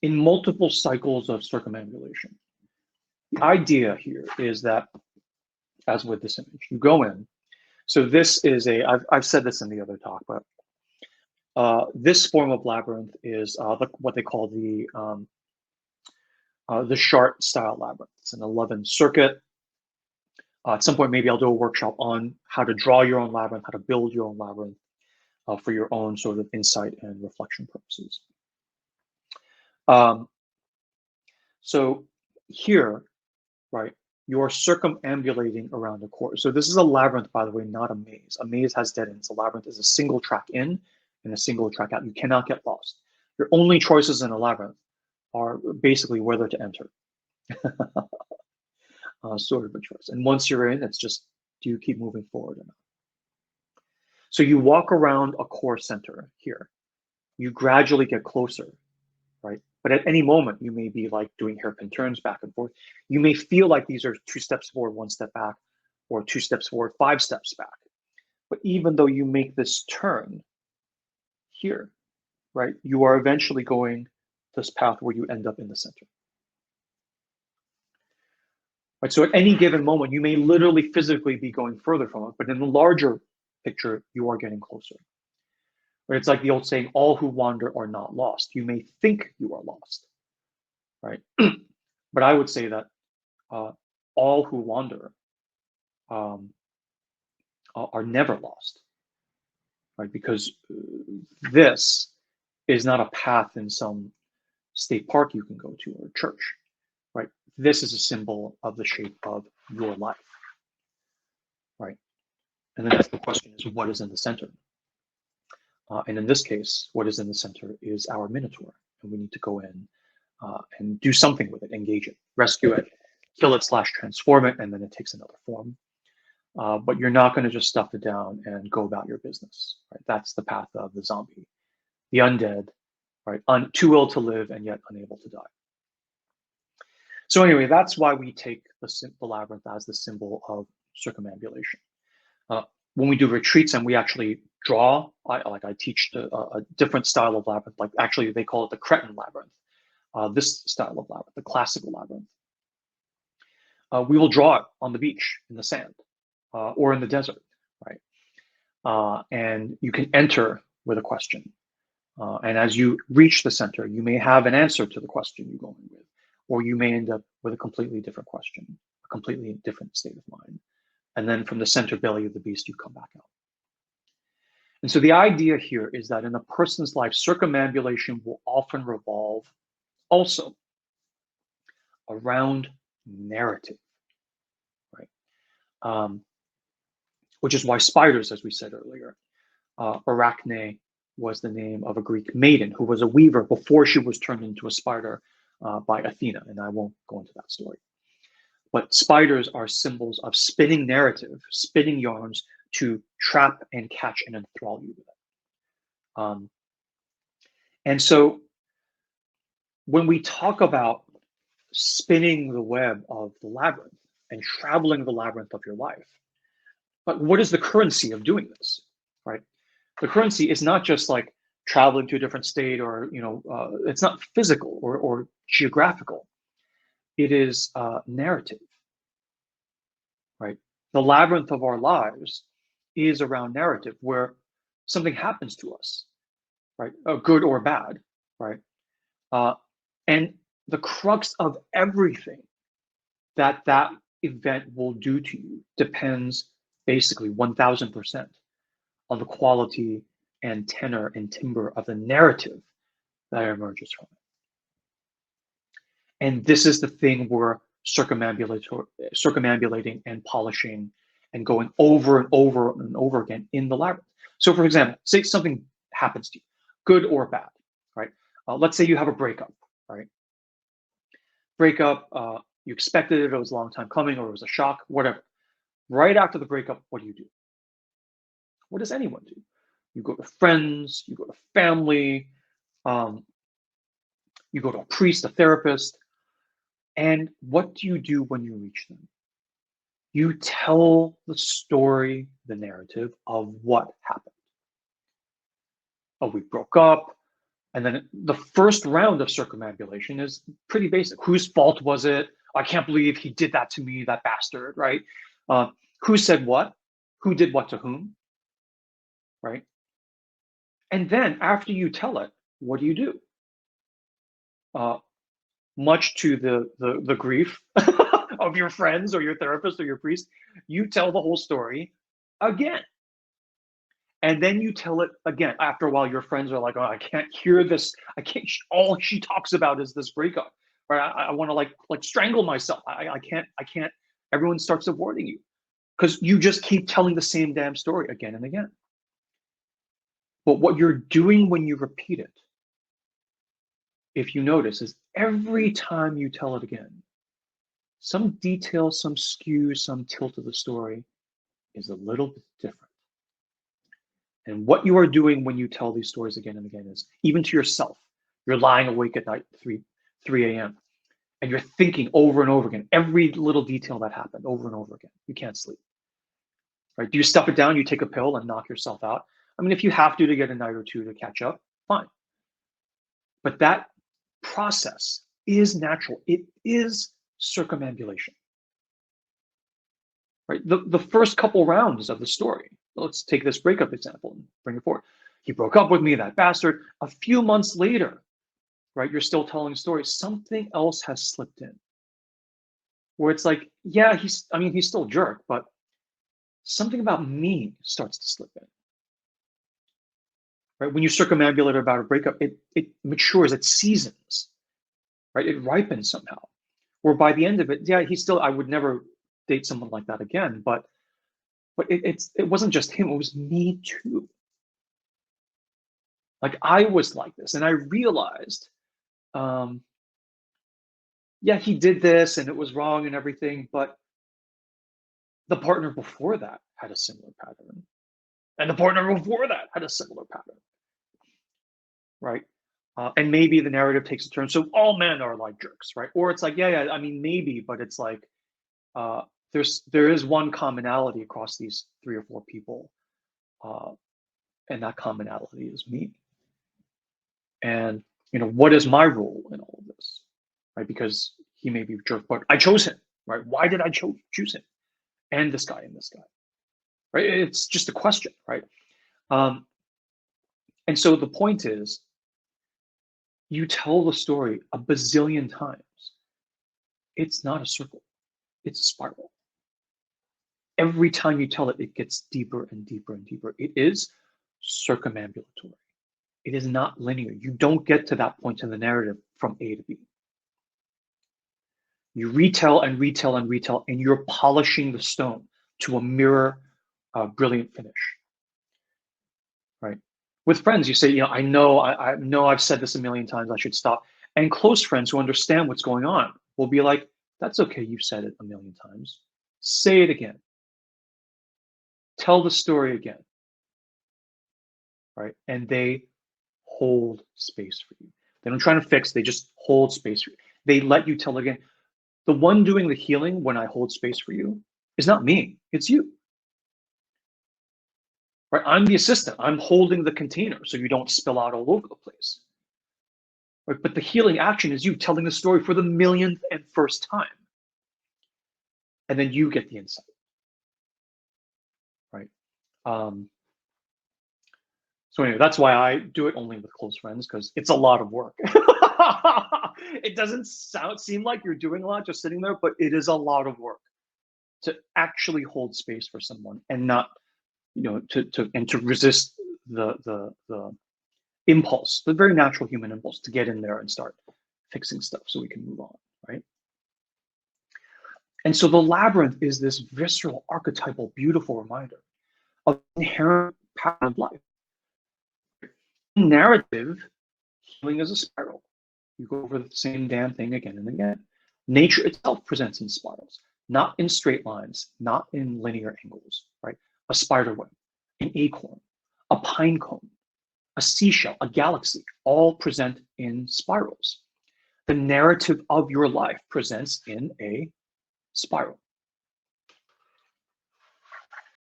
in multiple cycles of circumambulation. The idea here is that, as with this image, you go in. So this is I've said this in the other talk, but this form of labyrinth is what they call the Chart style labyrinth. It's an 11 circuit. At some point, maybe I'll do a workshop on how to draw your own labyrinth, how to build your own labyrinth for your own sort of insight and reflection purposes. So here, right, you're circumambulating around the course. So this is a labyrinth, by the way, not a maze. A maze has dead ends. A labyrinth is a single track in and a single track out. You cannot get lost. Your only choices in a labyrinth are basically whether to enter. Sort of a choice. And once you're in, it's just, do you keep moving forward or not? So you walk around a core center here. You gradually get closer, right? But at any moment, you may be like doing hairpin turns back and forth. You may feel like these are 2 steps forward, 1 step back, or 2 steps forward, 5 steps back. But even though you make this turn here, right, you are eventually going this path where you end up in the center. Right, so at any given moment, you may literally physically be going further from it, but in the larger picture, you are getting closer. Right, it's like the old saying, all who wander are not lost. You may think you are lost, right? But I would say that all who wander are never lost, right? Because this is not a path in some state park you can go to or church, right? This is a symbol of the shape of your life, right? And then the question is, what is in the center? And in this case, what is in the center is our Minotaur, and we need to go in and do something with it, engage it, rescue it, kill it / transform it, and then it takes another form. But you're not going to just stuff it down and go about your business, right? That's the path of the zombie, the undead, right? Too ill to live and yet unable to die. So anyway, that's why we take the labyrinth as the symbol of circumambulation. When we do retreats and we actually draw, I teach a different style of labyrinth, like actually they call it the Cretan labyrinth, this style of labyrinth, the classical labyrinth. We will draw it on the beach, in the sand, or in the desert, right? And you can enter with a question. And as you reach the center, you may have an answer to the question you're going with, or you may end up with a completely different question, a completely different state of mind. And then from the center belly of the beast, you come back out. And so the idea here is that in a person's life, circumambulation will often revolve also around narrative, right? Which is why spiders, as we said earlier, Arachne was the name of a Greek maiden who was a weaver before she was turned into a spider by Athena, and I won't go into that story. But spiders are symbols of spinning narrative, spinning yarns to trap and catch and enthrall you with it. And so when we talk about spinning the web of the labyrinth and traveling the labyrinth of your life, but what is the currency of doing this, right? The currency is not just like traveling to a different state or, it's not physical or geographical. It is narrative, right? The labyrinth of our lives is around narrative where something happens to us, right? Good or bad, right? And the crux of everything that event will do to you depends basically 1000% on the quality and tenor and timbre of the narrative that emerges from it. And this is the thing we're circumambulating and polishing and going over and over and over again in the labyrinth. So for example, say something happens to you, good or bad, right? Let's say you have a breakup, right? Breakup, you expected it, it was a long time coming, or it was a shock, whatever. Right after the breakup, what do? What does anyone do? You go to friends, you go to family, you go to a priest, a therapist, and what do you do when you reach them? You tell the story, the narrative of what happened. Oh, we broke up, And then the first round of circumambulation is pretty basic. Whose fault was it? I can't believe he did that to me, that bastard, right? Who said what? Who did what to whom, right? And then after you tell it, what do? Much to the grief of your friends or your therapist or your priest, you tell the whole story again. And then you tell it again. After a while, your friends are like, "Oh, I can't hear this. I can't. All she talks about is this breakup. Right? I want to like strangle myself. I can't. I can't." Everyone starts avoiding you because you just keep telling the same damn story again and again. But what you're doing when you repeat it, if you notice, is every time you tell it again, some detail, some skew, some tilt of the story is a little bit different. And what you are doing when you tell these stories again and again is, even to yourself, you're lying awake at night, 3 a.m., and you're thinking over and over again, every little detail that happened over and over again. You can't sleep. Right? Do you stuff it down? You take a pill and knock yourself out? I mean, if you have to get a night or two to catch up, fine. But that process is natural. It is circumambulation. Right? The first couple rounds of the story, let's take this breakup example and bring it forward. He broke up with me, that bastard. A few months later, right, you're still telling a story. Something else has slipped in. Where it's like, yeah, he's still a jerk, but something about me starts to slip in. Right? When you circumambulate about a breakup, it matures, it seasons, right? It ripens somehow. Where by the end of it, yeah, I would never date someone like that again, but it wasn't just him, it was me too. Like I was like this, and I realized, yeah, he did this and it was wrong and everything, but the partner before that had a similar pattern. And the partner before that had a similar pattern, right? And maybe the narrative takes a turn. So all men are like jerks, right? Or it's like, yeah, I mean, maybe, but it's like, there is one commonality across these 3 or 4 people, and that commonality is me. And what is my role in all of this, right? Because he may be a jerk, but I chose him, right? Why did I choose him, and this guy, right? It's just a question, right? And so the point is, you tell the story a bazillion times. It's not a circle; it's a spiral. Every time you tell it, it gets deeper and deeper and deeper. It is circumambulatory. It is not linear. You don't get to that point in the narrative from A to B. You retell and retell and retell, and you're polishing the stone to a mirror, brilliant finish. Right? With friends, you say, I know I've said this a million times, I should stop. And close friends who understand what's going on will be like, that's okay, you've said it a million times. Say it again. Tell the story again. Right? And they hold space for you. They don't try to fix, they just hold space for you. They let you tell again. The one doing the healing when I hold space for you is not me, it's you. Right? I'm the assistant. I'm holding the container so you don't spill out all over the place. Right? But the healing action is you telling the story for the millionth and first time. And then you get the insight. Right? So anyway, that's why I do it only with close friends, because it's a lot of work. It doesn't seem like you're doing a lot just sitting there, but it is a lot of work to actually hold space for someone and not, to resist the impulse, the very natural human impulse to get in there and start fixing stuff so we can move on, right? And so the labyrinth is this visceral, archetypal, beautiful reminder of the inherent pattern of life. Narrative healing is a spiral. You go over the same damn thing again and again. Nature itself presents in spirals, not in straight lines, not in linear angles, right? A spider web, an acorn, a pine cone, a seashell, a galaxy, all present in spirals. The narrative of your life presents in a spiral.